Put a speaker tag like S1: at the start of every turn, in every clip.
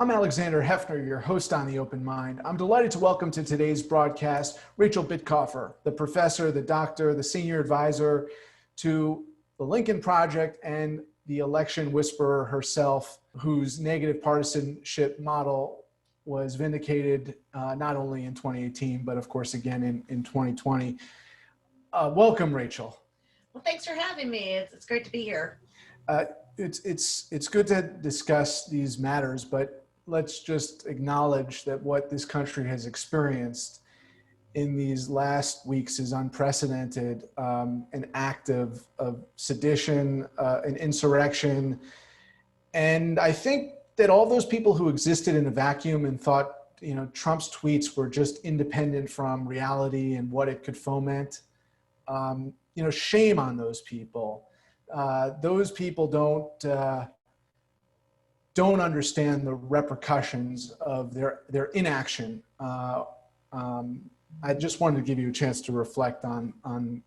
S1: I'm Alexander Heffner, your host on The Open Mind. I'm delighted to welcome to today's broadcast Rachel Bitcofer, the professor, the doctor, the senior advisor to the Lincoln Project and the election whisperer herself, whose negative partisanship model was vindicated not only in 2018, but of course again in 2020. Welcome, Rachel.
S2: Well, thanks for having me. It's great to be here.
S1: It's good to discuss these matters, but let's just acknowledge that what this country has experienced in these last weeks is unprecedented. An act of sedition, an insurrection. And I think that all those people who existed in a vacuum and thought, Trump's tweets were just independent from reality and what it could foment, shame on those people. Those people don't understand the repercussions of their inaction. I just wanted to give you a chance to reflect on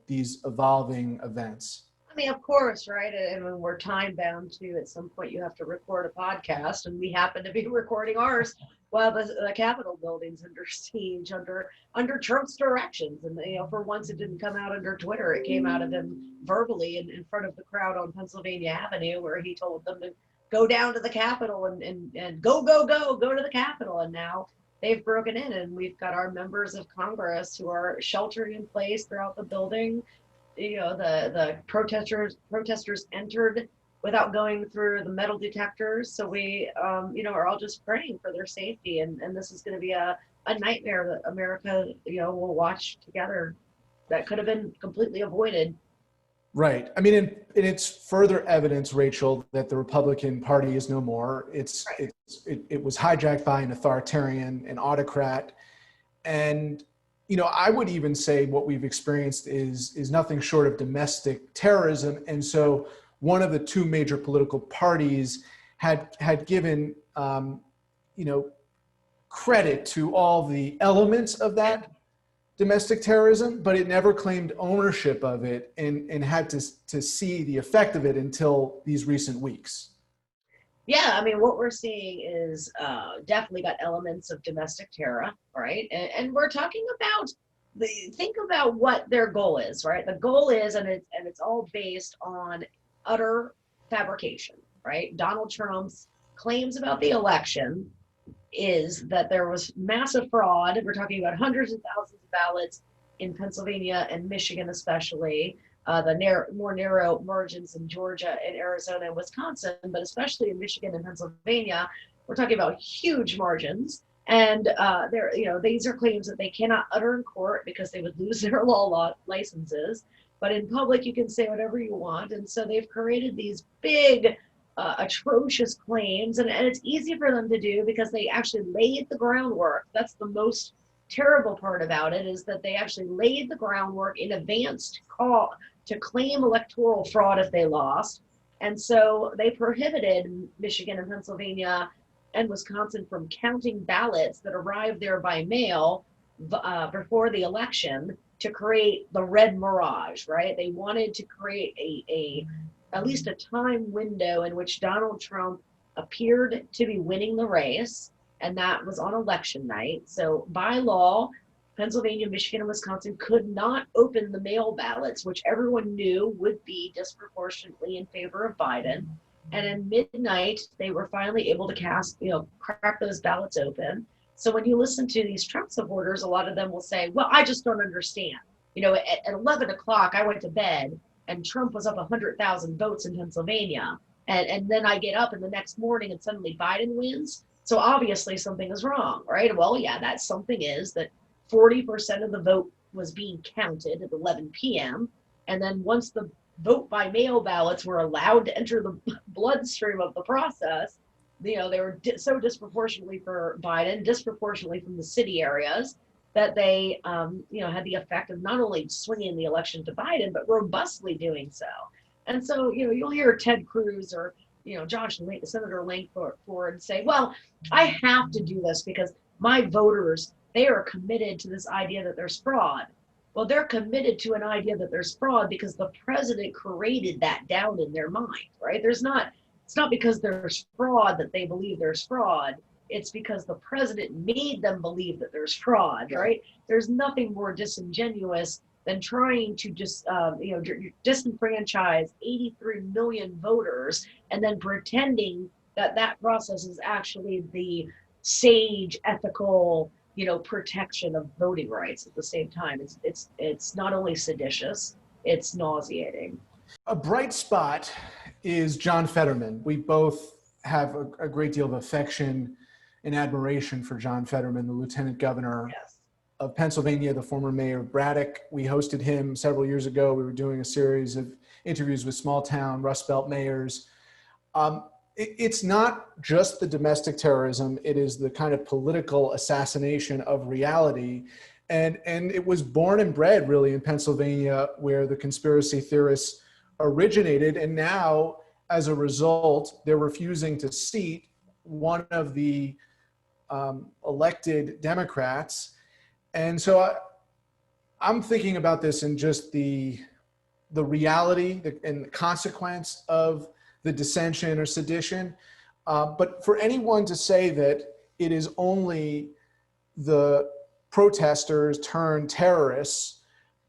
S1: these evolving events.
S2: I mean, of course, right? And when we're time bound to, at some point you have to record a podcast, and we happen to be recording ours while the Capitol building's under siege, under Trump's directions. And for once, it didn't come out under Twitter; it came out of him verbally in front of the crowd on Pennsylvania Avenue, where he told them to go down to the Capitol and go to the Capitol. And now they've broken in, and we've got our members of Congress who are sheltering in place throughout the building. The protesters entered without going through the metal detectors. So we, are all just praying for their safety. And this is going to be a nightmare that America, will watch together that could have been completely avoided.
S1: Right. I mean, and it's further evidence, Rachel, that the Republican Party is no more. It was hijacked by an authoritarian, an autocrat. And, I would even say what we've experienced is nothing short of domestic terrorism. And so one of the two major political parties had given, credit to all the elements of that domestic terrorism, but it never claimed ownership of it and had to see the effect of it until these recent weeks.
S2: Yeah, I mean, what we're seeing is definitely got elements of domestic terror, right? And we're talking about think about what their goal is, right? The goal is, and it's all based on utter fabrication, right? Donald Trump's claims about the election is that there was massive fraud. We're talking about hundreds of thousands of ballots in Pennsylvania and Michigan, especially. More narrow margins in Georgia and Arizona and Wisconsin, but especially in Michigan and Pennsylvania, we're talking about huge margins. And these are claims that they cannot utter in court because they would lose their law licenses. But in public, you can say whatever you want. And so they've created these big, atrocious claims. And it's easy for them to do because they actually laid the groundwork. That's the most terrible part about it, is that they actually laid the groundwork in advance to claim electoral fraud if they lost. And so they prohibited Michigan and Pennsylvania and Wisconsin from counting ballots that arrived there by mail before the election to create the red mirage, right? They wanted to create at least a time window in which Donald Trump appeared to be winning the race, and that was on election night. So by law, Pennsylvania, Michigan, and Wisconsin could not open the mail ballots, which everyone knew would be disproportionately in favor of Biden. And at midnight, they were finally able to crack those ballots open. So when you listen to these Trump supporters, a lot of them will say, well, I just don't understand. At 11 o'clock, I went to bed and Trump was up 100,000 votes in Pennsylvania. And then I get up in the next morning and suddenly Biden wins. So obviously something is wrong, right? Well, yeah, that something is that 40% of the vote was being counted at 11 p.m. And then once the vote by mail ballots were allowed to enter the bloodstream of the process, they were so disproportionately for Biden, disproportionately from the city areas, that they, had the effect of not only swinging the election to Biden, but robustly doing so. And so, you'll hear Ted Cruz or, Senator Langford say, well, I have to do this because my voters, they are committed to this idea that there's fraud. Well, they're committed to an idea that there's fraud because the president created that down in their mind, right? There's not It's not because there's fraud that they believe there's fraud. It's because the president made them believe that there's fraud, right? There's nothing more disingenuous than trying to just, disenfranchise 83 million voters and then pretending that that process is actually the sage, ethical, protection of voting rights at the same time. It's not only seditious, it's nauseating.
S1: A bright spot is John Fetterman. We both have a great deal of affection and admiration for John Fetterman, the Lieutenant Governor of Pennsylvania, the former mayor of Braddock. We hosted him several years ago. We were doing a series of interviews with small town Rust Belt mayors. It's not just the domestic terrorism, it is the kind of political assassination of reality. And it was born and bred really in Pennsylvania, where the conspiracy theorists originated. And now, as a result, they're refusing to seat one of the elected Democrats. And so I'm thinking about this in just the reality and the consequence of the dissension or sedition. But for anyone to say that it is only the protesters turned terrorists,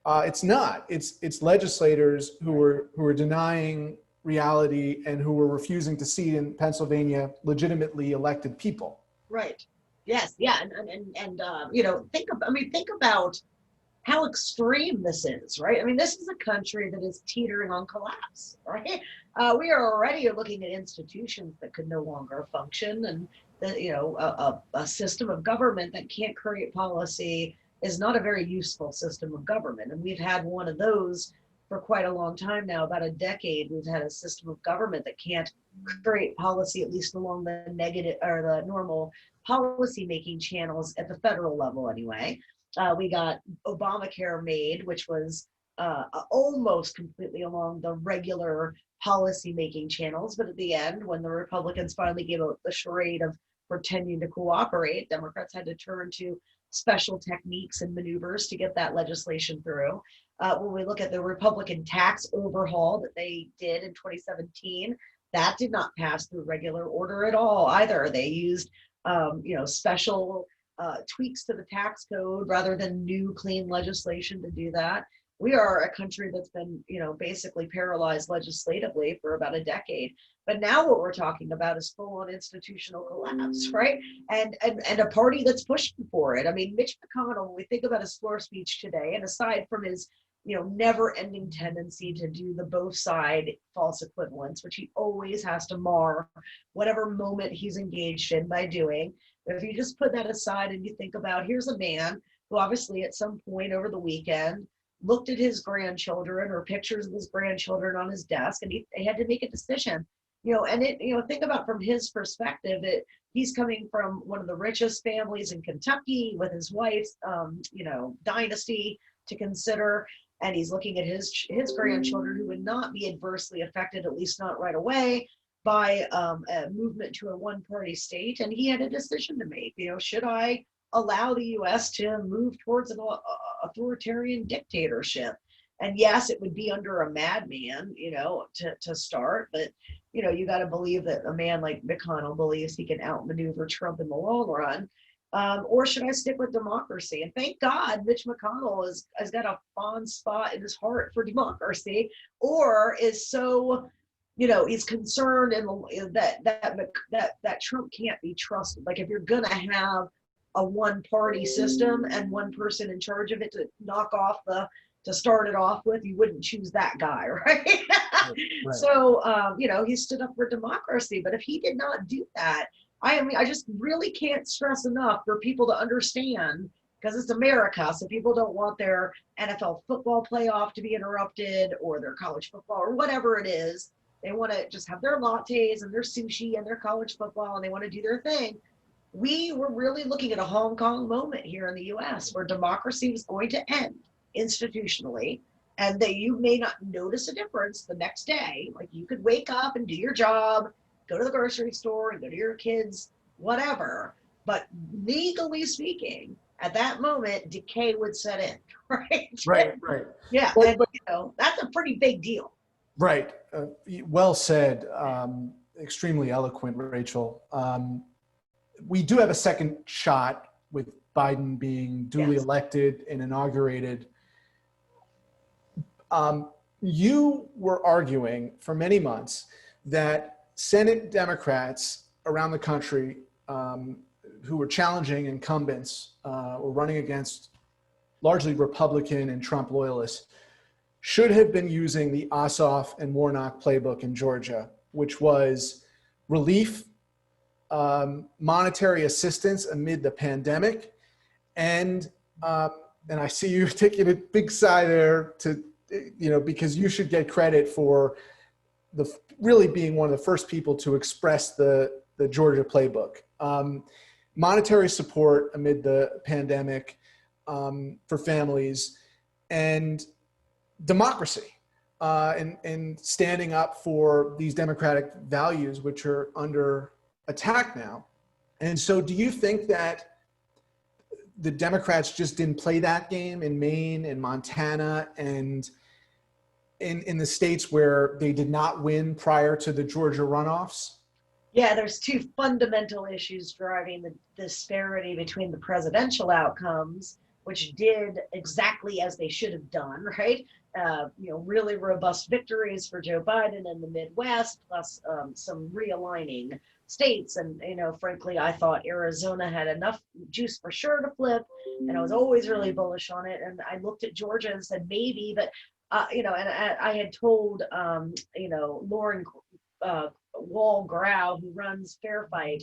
S1: it's not. It's legislators who are denying reality and who are refusing to seat in Pennsylvania legitimately elected people.
S2: Right. Yes. Yeah. And think about how extreme this is, right? I mean, this is a country that is teetering on collapse, right? We are already looking at institutions that could no longer function, and a system of government that can't create policy is not a very useful system of government. And we've had one of those for quite a long time now, about a decade. We've had a system of government that can't create policy, at least along the negative or the normal policy making channels at the federal level anyway. We got Obamacare made, which was almost completely along the regular policy making channels. But at the end, when the Republicans finally gave out the charade of pretending to cooperate, Democrats had to turn to special techniques and maneuvers to get that legislation through. When we look at the Republican tax overhaul that they did in 2017, that did not pass through regular order at all either. They used special tweaks to the tax code rather than new clean legislation to do that. We are a country that's been, basically paralyzed legislatively for about a decade. But now what we're talking about is full-on institutional collapse, right? And a party that's pushing for it. I mean, Mitch McConnell, when we think about his floor speech today, and aside from his, never-ending tendency to do the both side false equivalence, which he always has to mar whatever moment he's engaged in by doing. But if you just put that aside and you think about, here's a man who obviously at some point over the weekend looked at his grandchildren or pictures of his grandchildren on his desk, and he had to make a decision. Think about from his perspective, he's coming from one of the richest families in Kentucky with his wife's, dynasty to consider. And he's looking at his grandchildren who would not be adversely affected, at least not right away, by a movement to a one-party state. And he had a decision to make. Should I allow the U.S. to move towards an authoritarian dictatorship? And yes, it would be under a madman, to start. But, you got to believe that a man like McConnell believes he can outmaneuver Trump in the long run. Or should I stick with democracy? And thank God Mitch McConnell has got a fond spot in his heart for democracy, or is so, he's concerned that Trump can't be trusted. Like, if you're going to have a one-party system and one person in charge of it to start it off with, you wouldn't choose that guy, right? Right. So, he stood up for democracy. But if he did not do that, I just really can't stress enough for people to understand, because it's America, so people don't want their NFL football playoff to be interrupted, or their college football, or whatever it is. They want to just have their lattes and their sushi and their college football, and they want to do their thing. We were really looking at a Hong Kong moment here in the US, where democracy was going to end institutionally, and that you may not notice a difference the next day. Like, you could wake up and do your job, go to the grocery store and go to your kids, whatever. But legally speaking, at that moment, decay would set in, right?
S1: Right.
S2: Yeah, but that's a pretty big deal.
S1: Right. Well said. extremely eloquent, Rachel. We do have a second shot with Biden being duly
S2: Yes.
S1: elected and inaugurated. You were arguing for many months that Senate Democrats around the country who were challenging incumbents or running against largely Republican and Trump loyalists should have been using the Ossoff and Warnock playbook in Georgia, which was relief, monetary assistance amid the pandemic, and I see you taking a big sigh there because you should get credit for really being one of the first people to express the Georgia playbook. Monetary support amid the pandemic for families, and democracy, and standing up for these democratic values which are under attack now. And so do you think that the Democrats just didn't play that game in Maine and Montana and in the states where they did not win prior to the Georgia runoffs?
S2: Yeah, there's two fundamental issues driving the disparity between the presidential outcomes, which did exactly as they should have done, right? Really robust victories for Joe Biden in the Midwest, plus some realigning states. And, frankly, I thought Arizona had enough juice for sure to flip, and I was always really bullish on it. And I looked at Georgia and said, maybe, but, and I had told, Lauren Wall Grau, who runs Fair Fight,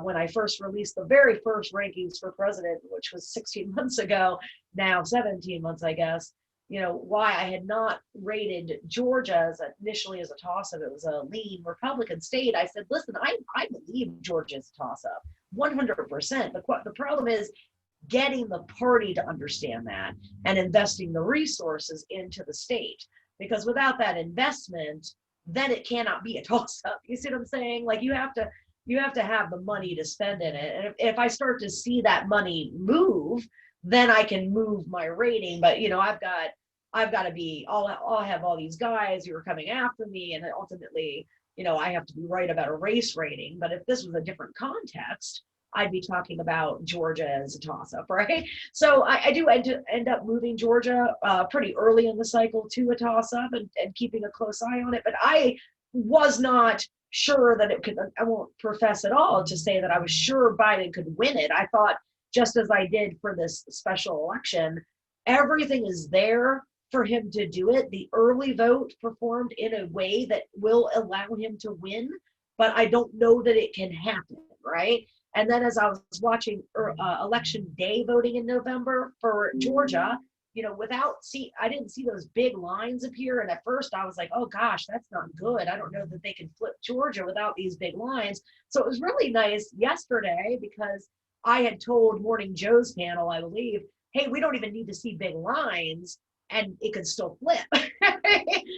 S2: when I first released the very first rankings for president, which was 16 months ago, now 17 months, I guess, why I had not rated Georgia initially as a toss-up. It was a lean Republican state. I said, listen, I believe Georgia's a toss-up, 100%. The problem is getting the party to understand that and investing the resources into the state. Because without that investment, then it cannot be a toss-up. You see what I'm saying? Like you have to have the money to spend in it. And if I start to see that money move, then I can move my rating. But I've got to be, I'll have all these guys who are coming after me, and ultimately, I have to be right about a race rating. But if this was a different context, I'd be talking about Georgia as a toss-up, right? So I do end up moving Georgia pretty early in the cycle to a toss-up and keeping a close eye on it. But I was not sure that it could, I won't profess at all to say that I was sure Biden could win it. I thought, just as I did for this special election, everything is there for him to do it. The early vote performed in a way that will allow him to win, but I don't know that it can happen, right? And then as I was watching election day voting in November for Georgia, I didn't see those big lines appear. And at first I was like, oh gosh, that's not good. I don't know that they can flip Georgia without these big lines. So it was really nice yesterday because I had told Morning Joe's panel, I believe, hey, we don't even need to see big lines and it could still flip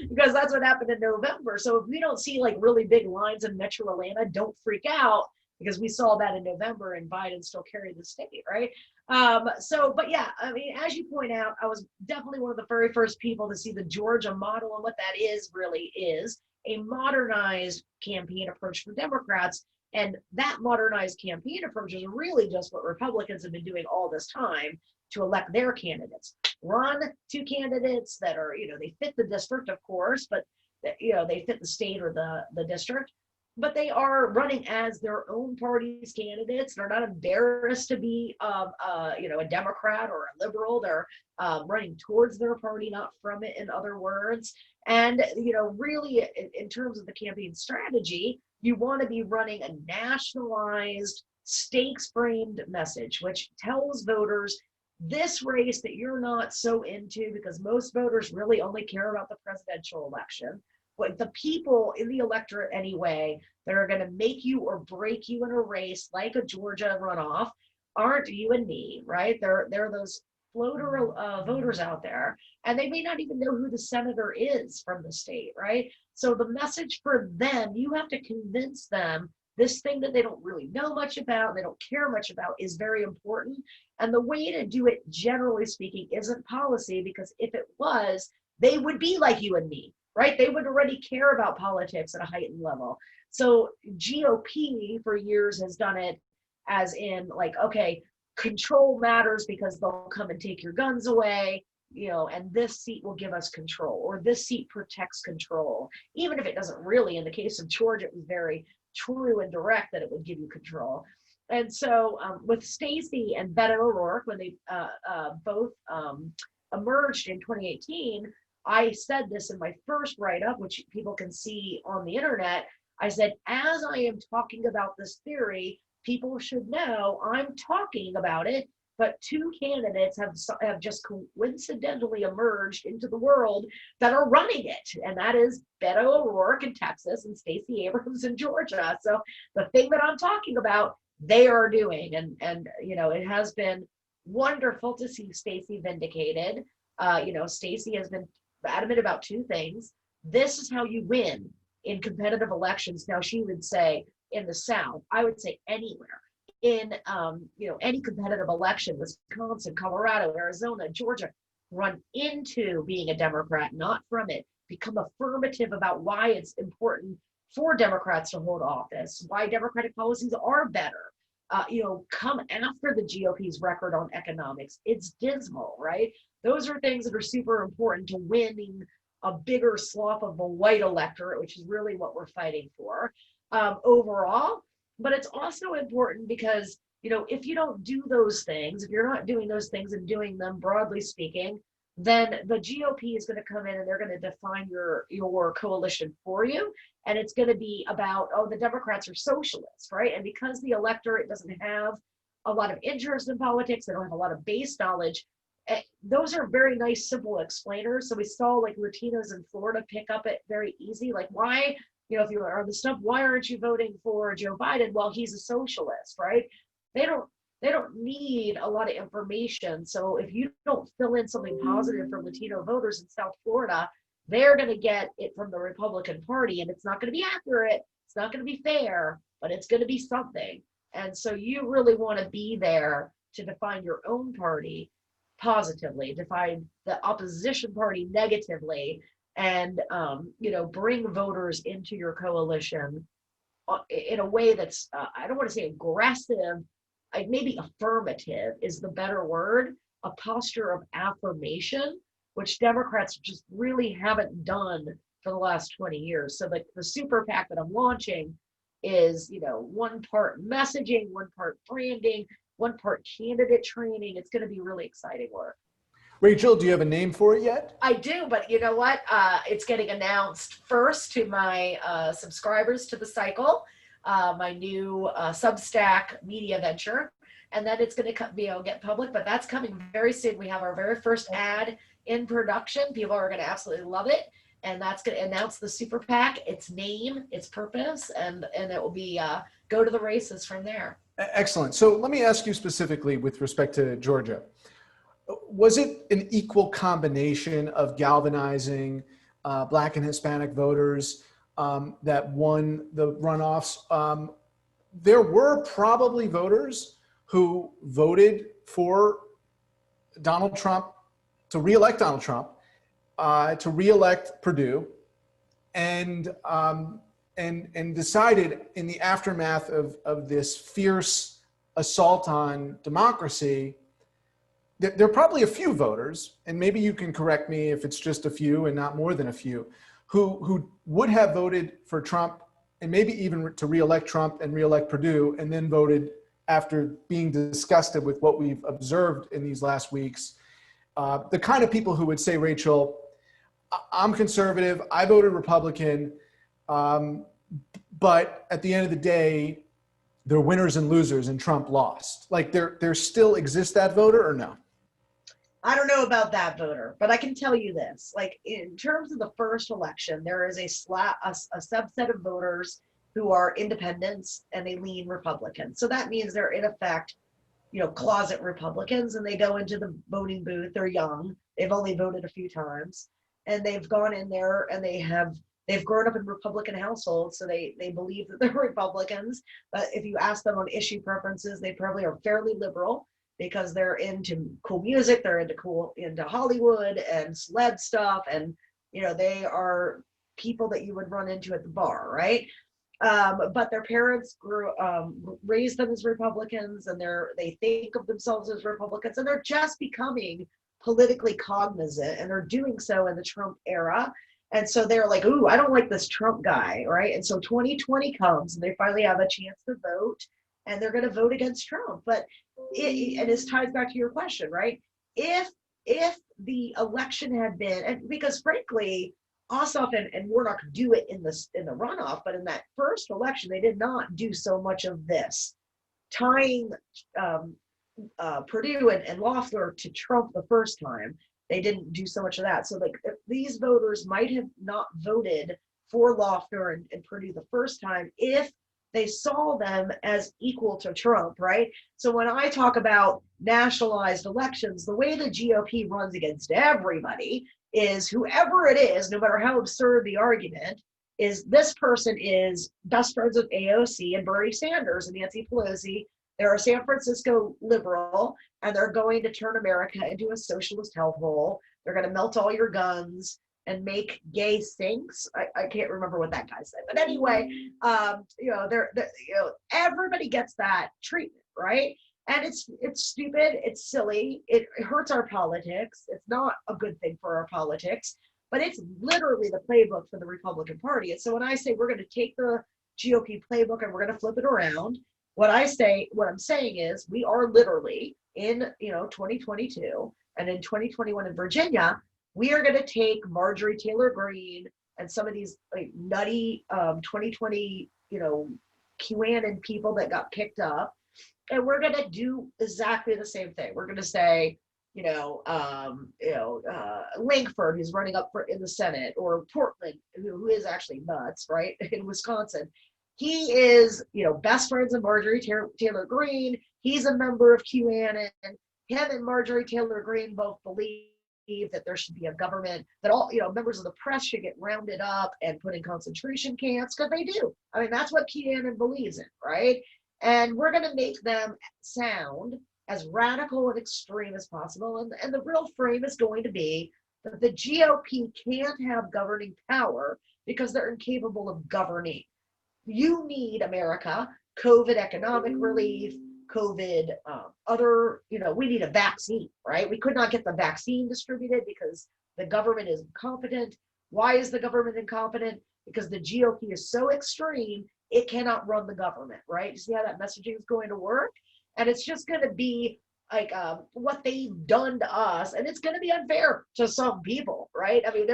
S2: because that's what happened in November. So if we don't see like really big lines in Metro Atlanta, don't freak out, because we saw that in November and Biden still carried the state, right? But yeah, I mean, as you point out, I was definitely one of the very first people to see the Georgia model, and what that really is a modernized campaign approach for Democrats. And that modernized campaign approach is really just what Republicans have been doing all this time to elect their candidates. Run two candidates that are, they fit the district, of course, but they fit the state or the district, but they are running as their own party's candidates. They're not embarrassed to be, a Democrat or a liberal. They're running towards their party, not from it, in other words. And, really, in terms of the campaign strategy, you want to be running a nationalized, stakes-framed message, which tells voters this race that you're not so into, because most voters really only care about the presidential election. But the people in the electorate anyway that are going to make you or break you in a race like a Georgia runoff aren't you and me, right? They're those floater voters out there, and they may not even know who the senator is from the state, right? So the message for them, you have to convince them this thing that they don't really know much about, they don't care much about, is very important. And the way to do it, generally speaking, isn't policy, because if it was, they would be like you and me, right? They would already care about politics at a heightened level. So GOP for years has done it as in like, okay, control matters because they'll come and take your guns away, and this seat will give us control, or this seat protects control, even if it doesn't really. In the case of Georgia, it was very true and direct that it would give you control. And so with Stacey and Beto O'Rourke, when they both emerged in 2018, I said this in my first write-up, which people can see on the internet. I said, as I am talking about this theory, people should know I'm talking about it, but two candidates have just coincidentally emerged into the world that are running it, and that is Beto O'Rourke in Texas and Stacey Abrams in Georgia. So the thing that I'm talking about, they are doing, and it has been wonderful to see Stacey vindicated. Stacey has been adamant about two things. This is how you win in competitive elections. Now, she would say in the South, I would say anywhere in any competitive election, Wisconsin, Colorado, Arizona, Georgia, run into being a Democrat, not from it. Become affirmative about why it's important for Democrats to hold office, why Democratic policies are better. Come after the GOP's record on economics. It's dismal, right? Those are things that are super important to winning a bigger swath of the white electorate, which is really what we're fighting for overall. But it's also important because, if you don't do those things, if you're not doing those things and doing them broadly speaking, then the GOP is going to come in and they're going to define your coalition for you. And it's going to be about, the Democrats are socialists, right? And because the electorate doesn't have a lot of interest in politics, they don't have a lot of base knowledge, those are very nice, simple explainers. So we saw like Latinos in Florida pick up it very easy. Like, why, if you are on the stuff, why aren't you voting for Joe Biden? Well, he's a socialist, right? They don't need a lot of information. So if you don't fill in something positive for Latino voters in South Florida, they're going to get it from the Republican Party, and it's not going to be accurate. It's not going to be fair, but it's going to be something. And so you really want to be there to define your own party positively, define the opposition party negatively, and bring voters into your coalition in a way that's I don't want to say aggressive, maybe affirmative is the better word, a posture of affirmation, which Democrats just really haven't done for the last 20 years. So the super PAC that I'm launching is, one part messaging, one part branding, one part candidate training. It's going to be really exciting work.
S1: Rachel, do you have a name for it yet?
S2: I do, but you know what? It's getting announced first to my subscribers to the cycle, my new Substack media venture, and then it's going to get public, but that's coming very soon. We have our very first ad in production. People are going to absolutely love it, and that's going to announce the super PAC, its name, its purpose, and it will be go to the races from there.
S1: Excellent. So let me ask you specifically with respect to Georgia. Was it an equal combination of galvanizing Black and Hispanic voters that won the runoffs? There were probably voters who voted for Donald Trump, to reelect Donald Trump, to reelect Perdue, and decided in the aftermath of this fierce assault on democracy, there are probably a few voters, and maybe you can correct me if it's just a few and not more than a few, who would have voted for Trump and maybe even to reelect Trump and reelect Perdue, and then voted after being disgusted with what we've observed in these last weeks. The kind of people who would say, Rachel, I'm conservative, I voted Republican, but at the end of the day, they're winners and losers and Trump lost. Like there still exists that voter or no?
S2: I don't know about that voter, but I can tell you this, like in terms of the first election, there is a subset of voters who are independents and they lean Republican. So that means they're in effect, closet Republicans, and they go into the voting booth. They're young. They've only voted a few times, and they've gone in there and they've grown up in Republican households. So they believe that they're Republicans, but if you ask them on issue preferences, they probably are fairly liberal, because they're into cool music, they're into Hollywood and celeb stuff, and they are people that you would run into at the bar, right? but their parents raised them as Republicans, and they think of themselves as Republicans, and they're just becoming politically cognizant, and they're doing so in the Trump era. And so they're like, ooh, I don't like this Trump guy, right? And so 2020 comes, and they finally have a chance to vote, and they're going to vote against Trump. But and this ties back to your question, right? If the election had been, and because frankly, Ossoff and Warnock do it in the runoff, but in that first election, they did not do so much of this, tying Purdue and Loeffler to Trump the first time. They didn't do so much of that. So like these voters might have not voted for Loeffler and Purdue the first time if they saw them as equal to Trump, right? So when I talk about nationalized elections, the way the GOP runs against everybody is whoever it is, no matter how absurd the argument, is this person is best friends with AOC and Bernie Sanders and Nancy Pelosi. They're a San Francisco liberal, and they're going to turn America into a socialist hellhole. They're going to melt all your guns and make gay sinks. I can't remember what that guy said, but anyway, everybody gets that treatment, right? And it's stupid, it's silly, it hurts our politics. It's not a good thing for our politics, but it's literally the playbook for the Republican Party. And so when I say we're going to take the GOP playbook and we're going to flip it around, what I'm saying is we are literally in 2022 and in 2021 in Virginia, we are going to take Marjorie Taylor Greene and some of these like nutty 2020 QAnon people that got picked up, and we're going to do exactly the same thing. We're going to say, Langford, who's running up in the Senate, or Portland, who is actually nuts, right, in Wisconsin. He is, best friends with Marjorie Taylor Greene. He's a member of QAnon. Him and Marjorie Taylor Greene both believe that there should be a government, that all, members of the press should get rounded up and put in concentration camps, because they do. I mean, that's what QAnon believes in, right? And we're going to make them sound as radical and extreme as possible. And the real frame is going to be that the GOP can't have governing power because they're incapable of governing. You need, America, COVID economic relief, COVID, we need a vaccine, right? We could not get the vaccine distributed because the government is incompetent. Why is the government incompetent? Because the GOP is so extreme, it cannot run the government, right? You see how that messaging is going to work? And it's just going to be like what they've done to us. And it's going to be unfair to some people, right? I mean,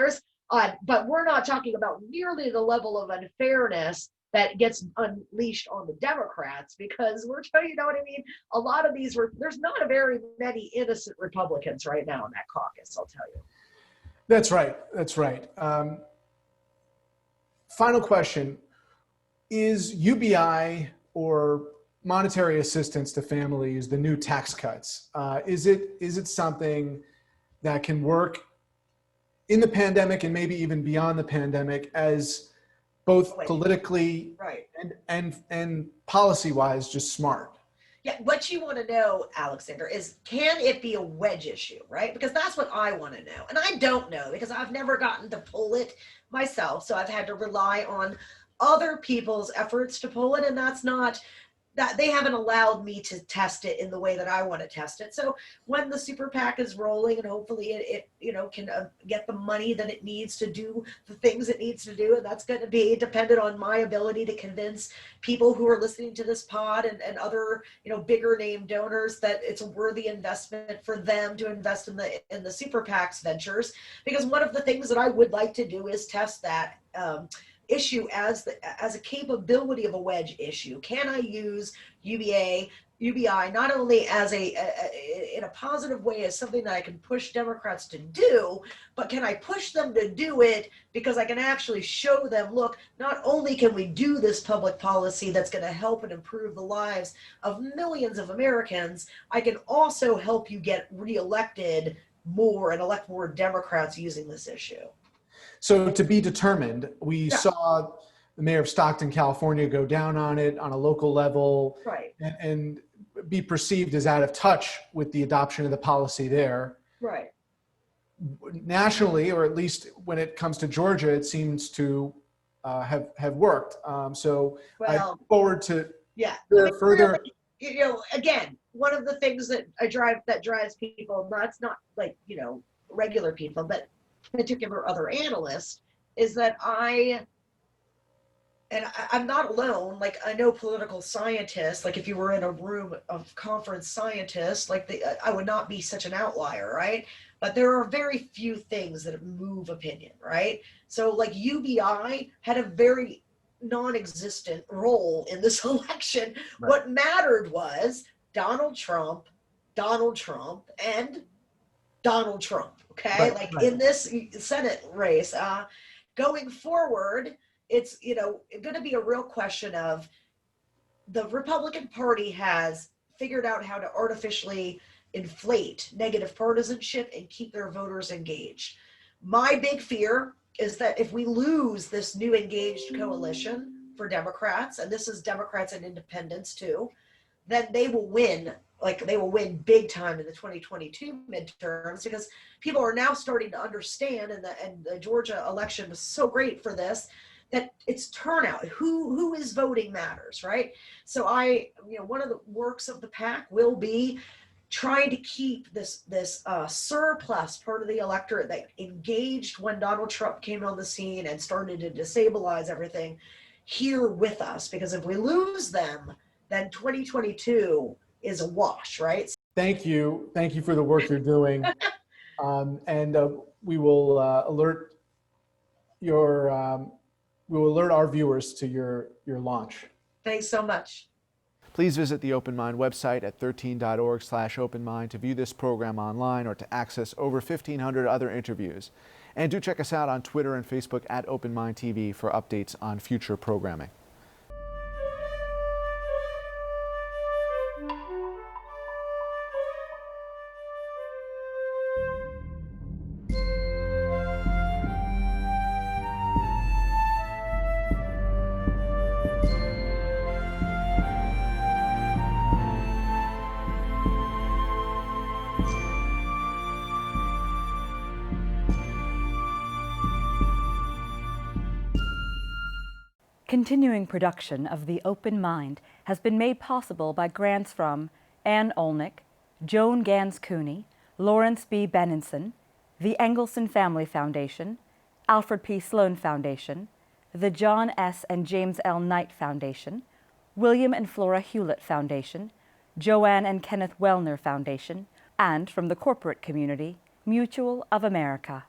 S2: but we're not talking about nearly the level of unfairness that gets unleashed on the Democrats, because we're trying, you know what I mean? A lot of these there's not a very many innocent Republicans right now in that caucus, I'll tell you.
S1: That's right. That's right. Final question. Is UBI, or monetary assistance to families, the new tax cuts? Is it something that can work in the pandemic and maybe even beyond the pandemic as both politically and policy-wise just smart?
S2: Yeah, what you want to know, Alexander, is can it be a wedge issue, right? Because that's what I want to know. And I don't know, because I've never gotten to pull it myself. So I've had to rely on other people's efforts to pull it. And that's not, that they haven't allowed me to test it in the way that I want to test it. So when the super PAC is rolling, and hopefully it can get the money that it needs to do the things it needs to do, and that's going to be dependent on my ability to convince people who are listening to this pod and other bigger name donors that it's a worthy investment for them to invest in the super PAC's ventures. Because one of the things that I would like to do is test that issue as a capability of a wedge issue. Can I use UBI not only as in a positive way as something that I can push Democrats to do, but can I push them to do it because I can actually show them, look, not only can we do this public policy that's going to help and improve the lives of millions of Americans, I can also help you get reelected more and elect more Democrats using this issue.
S1: So to be determined, we saw the mayor of Stockton, California, go down on it on a local level,
S2: right,
S1: and be perceived as out of touch with the adoption of the policy there.
S2: Right.
S1: Nationally, or at least when it comes to Georgia, it seems to have worked. So I
S2: Well,
S1: look forward to
S2: yeah. I mean,
S1: further.
S2: really, again, one of the things that drives people nuts, not like, regular people, but particular other analysts, is that I'm not alone. Like, I know political scientists, like if you were in a room of conference scientists, like I would not be such an outlier, right? But there are very few things that move opinion, right? So like UBI had a very non-existent role in this election.
S1: Right.
S2: What mattered was Donald Trump, Donald Trump, and Donald Trump. Okay,
S1: Right,
S2: like
S1: right.
S2: in this Senate race, going forward, it's going to be a real question of the Republican Party has figured out how to artificially inflate negative partisanship and keep their voters engaged. My big fear is that if we lose this new engaged coalition for Democrats, and this is Democrats and independents too, then they will win. Like, they will win big time in the 2022 midterms, because people are now starting to understand, and the Georgia election was so great for this, that it's turnout. Who is voting matters, right? So one of the works of the PAC will be trying to keep this surplus part of the electorate that engaged when Donald Trump came on the scene and started to destabilize everything here with us, because if we lose them, then 2022 is a wash, right?
S1: Thank you for the work you're doing, and we will alert our viewers to your launch.
S2: Thanks so much.
S3: Please visit the Open Mind website at 13.org/openmind to view this program online or to access over 1,500 other interviews. And do check us out on Twitter and Facebook at Open Mind TV for updates on future programming.
S4: Continuing production of The Open Mind has been made possible by grants from Ann Olnick, Joan Gans Cooney, Lawrence B. Benenson, the Engelson Family Foundation, Alfred P. Sloan Foundation, the John S. and James L. Knight Foundation, William and Flora Hewlett Foundation, Joanne and Kenneth Wellner Foundation, and from the corporate community, Mutual of America.